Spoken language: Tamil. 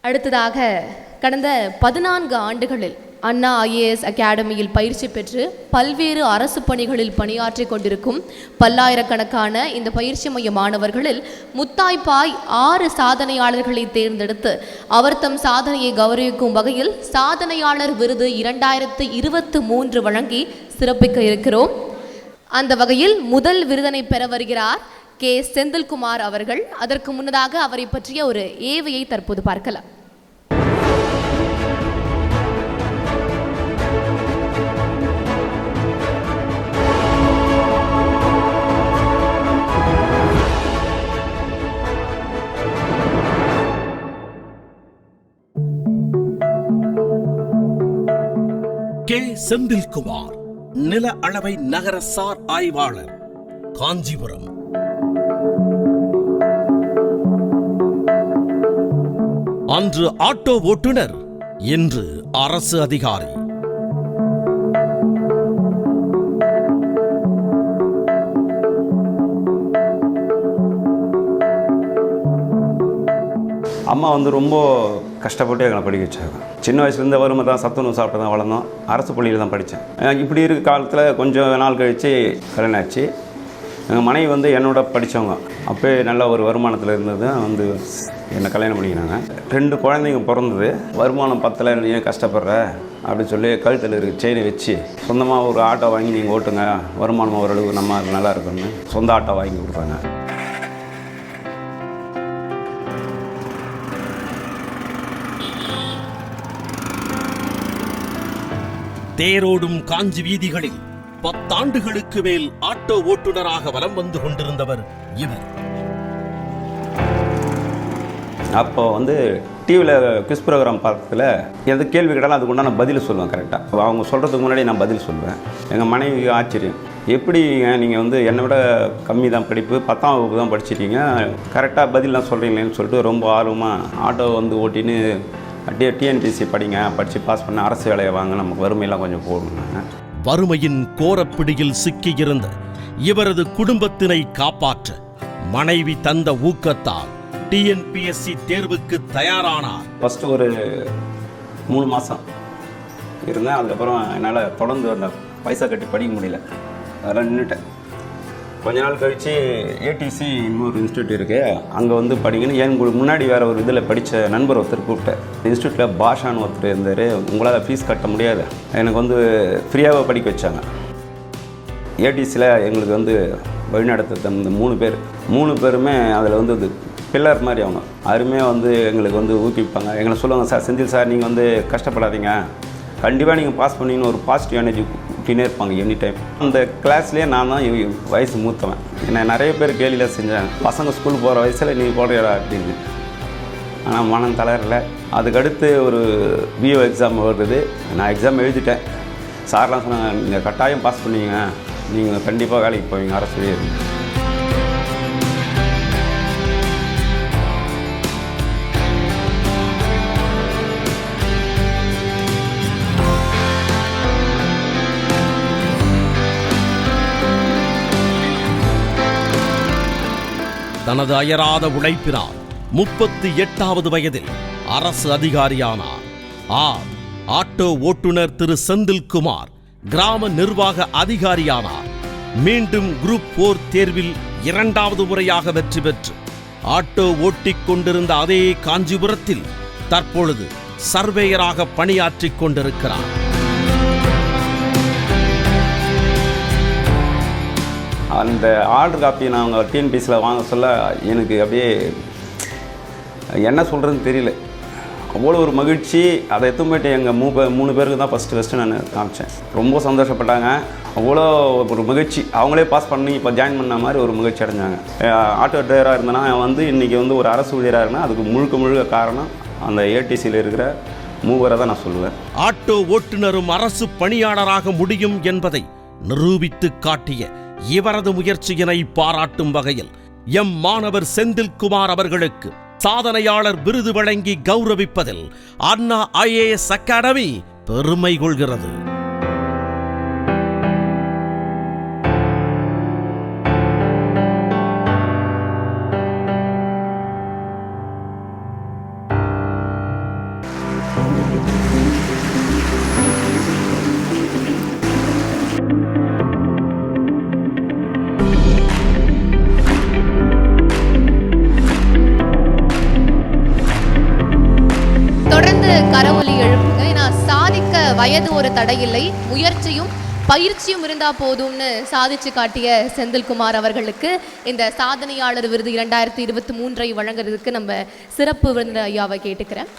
அடுத்ததாக கடந்த 14 ஆண்டுகளில் அண்ணா IAS அகாடமியில் பயிற்சி பெற்று பல்வேறு அரசு பணிகளில் பணியாற்றி கொண்டிருக்கும் பல்லாயிரக்கணக்கான இந்த பயிற்சி மைய மாணவர்களில் முத்தாய்ப்பாய் 6 சாதனையாளர்களை தேர்ந்தெடுத்து அவர் தம் சாதனையை கௌரவிக்கும் வகையில் சாதனையாளர் விருது 2023 வழங்கி சிறப்பிக்க இருக்கிறோம். அந்த வகையில் முதல் விருதினை பெற வருகிறார் K. செந்தில்குமார் அவர்கள். அதற்கு முன்னதாக அவரை பற்றிய ஒரு ஏவையை தற்போது பார்க்கலாம். K. செந்தில்குமார், நில அளவை நகர சார் ஆய்வாளர், காஞ்சிபுரம். அன்று ஆட்டோ ஓட்டுநர், இன்று அரசு அதிகாரி. அம்மா ரொம்ப கஷ்டப்பட்டு எங்களை படிக்க வச்சாங்க. சின்ன வயசுலேருந்து வறுமை தான், சத்துணவு சாப்பிட்டு தான் வளர்ந்தோம். அரசு பள்ளியில் தான் படித்தேன். இப்படி இருக்க காலத்தில் கொஞ்சம் நாள் கழித்து கல்யாணம் ஆச்சு. எங்கள் மனைவி என்னோட படித்தவங்க. அப்போ நல்ல ஒரு வருமானத்தில் இருந்தது என்னை கல்யாணம் பண்ணிக்கினாங்க. 2 குழந்தைங்க பிறந்தது. வருமானம் பத்தலை, நீ ஏன் கஷ்டப்படுற அப்படின்னு சொல்லி கழுத்தில் இருக்க செயினை வச்சு சொந்தமாக ஒரு ஆட்டோ வாங்கி நீங்கள் ஓட்டுங்க, வருமானம் ஓரளவு நம்ம நல்லா இருக்குன்னு சொந்த ஆட்டோ வாங்கி கொடுத்தாங்க. தேரோடும் காஞ்சி வீதிகளில் 10 ஆண்டுகளுக்கு மேல் ஆட்டோ ஓட்டுநராக வலம் வந்து கொண்டிருந்தவர் இவர். அப்போ டிவியில் குவிஸ் ப்ரோக்ராம் பார்த்ததில் எந்த கேள்வி கேட்டாலும் அதுக்கு உண்டான பதில் சொல்லுவேன் கரெக்டாக. அவங்க சொல்கிறதுக்கு முன்னாடி நான் பதில் சொல்லுவேன். எங்கள் மனைவிக்கு ஆச்சரியம், எப்படிங்க நீங்கள் என்னை விட கம்மி தான் படிப்பு, 10ஆம் வகுப்பு தான் படிச்சிருக்கீங்க, கரெக்டாக பதிலாம் சொல்கிறீங்களேன்னு சொல்லிட்டு ரொம்ப ஆர்வமாக ஆட்டோ ஓட்டின்னு TNPSC படிங்க, படித்து பாஸ் பண்ண அரசு வேலையை வாங்க, நமக்கு வறுமையெல்லாம் கொஞ்சம் போடணுங்க. வறுமையின் கோரப்பிடியில் சிக்கியிருந்த இவரது குடும்பத்தினை காப்பாற்ற மனைவி தந்த ஊக்கத்தால் TNPSC தேர்வுக்கு தயாரானார். ஃபஸ்ட்டு ஒரு 3 மாதம் இருந்தேன். அதுக்கப்புறம் என்னால் தொடர்ந்து அந்த பைசா கட்டி படிக்க முடியல, அதெல்லாம் நின்றுட்டேன். கொஞ்ச நாள் கழித்து ATC இன்னொரு இன்ஸ்டியூட் இருக்குது, அங்கே படிங்கன்னு எனக்கு முன்னாடி வேறு ஒரு இதில் படித்த நண்பர் ஒருத்தர் கூப்பிட்டேன். இன்ஸ்டியூட்டில் பாஷான்னு ஒருத்தர் இருந்தார். உங்களால் ஃபீஸ் கட்ட முடியாது, எனக்கு ஃப்ரீயாக படிக்க வச்சாங்க. ATCயில் எங்களுக்கு வழிநடத்த 3 பேருமே அதில் பில்லர் மாதிரி அவங்க யாருமே எங்களுக்கு ஊக்குவிப்பாங்க. எங்களை சொல்லுவாங்க, சார் செந்தில் சார் நீங்கள் கஷ்டப்படாதீங்க, கண்டிப்பாக நீங்கள் பாஸ் பண்ணீங்கன்னு ஒரு பாசிட்டிவ் எனர்ஜி ஊட்டினே இருப்பாங்க எனி டைம். அந்த கிளாஸ்லேயே நான் தான் வயசு மூத்தவன். என்னை நிறைய பேர் கேலியில் செஞ்சாங்க, பசங்க ஸ்கூல் போகிற வயசில் நீ போடுறா அப்படின்னு. ஆனால் மனம் தளரல. அதுக்கடுத்து ஒரு BO எக்ஸாம் வருது. நான் எக்ஸாம் எழுதிட்டேன். சார்லாம் சொன்னாங்க, நீங்கள் கட்டாயம் பாஸ் பண்ணுவீங்க, நீங்கள் கண்டிப்பாக வேலைக்கு போவீங்க அரசு. தனது அயராத உழைப்பினால் 38வது வயதில் அரசு அதிகாரியானார். ஆட்டோ ஓட்டுநர் திரு செந்தில்குமார் கிராம நிர்வாக அதிகாரியானார். மீண்டும் குரூப் 4 தேர்வில் 2வது முறையாக வெற்றி பெற்று ஆட்டோ ஓட்டிக் கொண்டிருந்த அதே காஞ்சிபுரத்தில் தற்பொழுது சர்வேயராக பணியாற்றிக் கொண்டிருக்கிறார். அந்த ஆர்டர் காப்பி நான் TNPSCயில் வாங்க சொல்ல எனக்கு அப்படியே என்ன சொல்கிறதுன்னு தெரியல. அவ்வளோ ஒரு மகிழ்ச்சி. அதை எடுத்து போய்ட்டு எங்கள் 3 பேருக்கு தான் ஃபஸ்ட்டு நான் காமிச்சேன். ரொம்ப சந்தோஷப்பட்டாங்க. அவ்வளோ ஒரு மகிழ்ச்சி. அவங்களே பாஸ் பண்ணி இப்போ ஜாயின் பண்ண மாதிரி ஒரு மகிழ்ச்சி அடைஞ்சாங்க. ஆட்டோ டிரைவராக இருந்தேன்னா இன்றைக்கி ஒரு அரசு ஊழியராக அதுக்கு முழுக்க காரணம் அந்த ATCயில் இருக்கிற 3 தான் நான் சொல்லுவேன். ஆட்டோ ஓட்டுநரும் அரசு பணியாளராக முடியும் என்பதை நிரூபித்து காட்டிய இவரது முயற்சியினை பாராட்டும் வகையில் மாணவர் செந்தில்குமார் அவர்களுக்கு சாதனையாளர் விருது வழங்கி கௌரவிப்பதில் அண்ணா IAS அகாடமி பெருமை கொள்கிறது. கரவொலி எழுப்புங்க. ஏன்னா சாதிக்க வயது ஒரு தடையில்லை, முயற்சியும் பயிற்சியும் இருந்தா போதும்னு சாதிச்சு காட்டிய செந்தில்குமார் அவர்களுக்கு இந்த சாதனையாளர் விருது 2023 வழங்குறதுக்கு நம்ம சிறப்பு விருந்தினர் ஐயாவை கேட்டுக்கிறேன்.